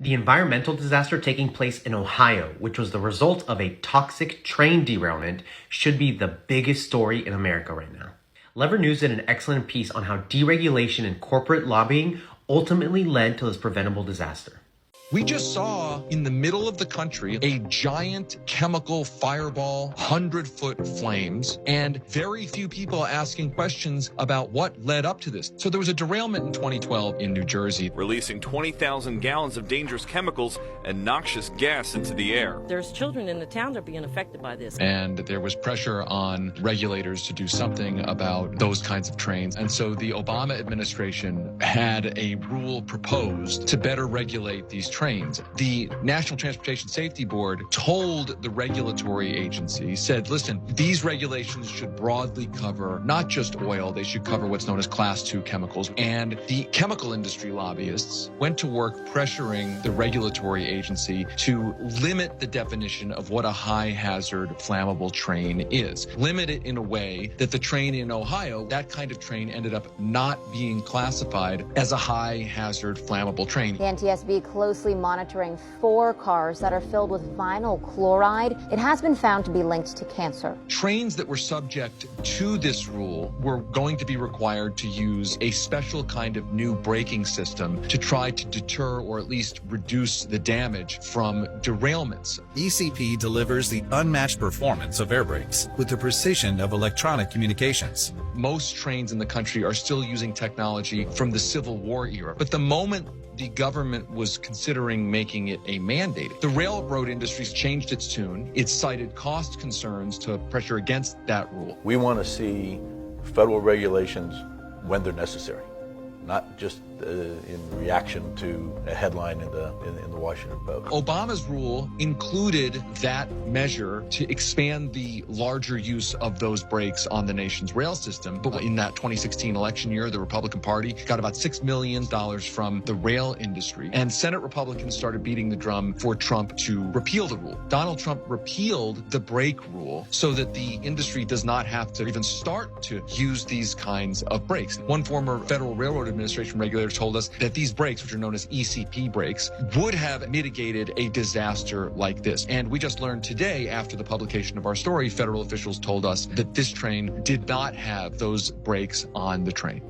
The environmental disaster taking place in Ohio, which was the result of a toxic train derailment, should be the biggest story in America right now. Lever News did an excellent piece on how deregulation and corporate lobbying ultimately led to this preventable disaster. We just saw in the middle of the country a giant chemical fireball, 100-foot flames, and very few people asking questions about what led up to this. So there was a derailment in 2012 in New Jersey, releasing 20,000 gallons of dangerous chemicals and noxious gas into the air. There's children in the town that are being affected by this. And there was pressure on regulators to do something about those kinds of trains. And so the Obama administration had a rule proposed to better regulate these trains. The National Transportation Safety Board told the regulatory agency, said, listen, these regulations should broadly cover not just oil, they should cover what's known as Class 2 chemicals. And the chemical industry lobbyists went to work pressuring the regulatory agency to limit the definition of what a high hazard flammable train is. Limit it in a way that the train in Ohio, that kind of train ended up not being classified as a high hazard flammable train. The NTSB closely monitoring 4 cars that are filled with vinyl chloride. It has been found to be linked to cancer. Trains that were subject to this rule were going to be required to use a special kind of new braking system to try to deter or at least reduce the damage from derailments. ECP delivers the unmatched performance of air brakes with the precision of electronic communications. Most trains in the country are still using technology from the Civil War era. But the moment the government was considering making it a mandate, the railroad industry's changed its tune. It cited cost concerns to pressure against that rule. We want to see federal regulations when they're necessary, not just in reaction to a headline in the Washington Post. Obama's rule included that measure to expand the larger use of those brakes on the nation's rail system. But in that 2016 election year, the Republican Party got about $6 million from the rail industry. And Senate Republicans started beating the drum for Trump to repeal the rule. Donald Trump repealed the brake rule so that the industry does not have to even start to use these kinds of brakes. One former Federal Railroad Administration regulator told us that these brakes, which are known as ECP brakes, would have mitigated a disaster like this. And we just learned today, after the publication of our story, federal officials told us that this train did not have those brakes on the train.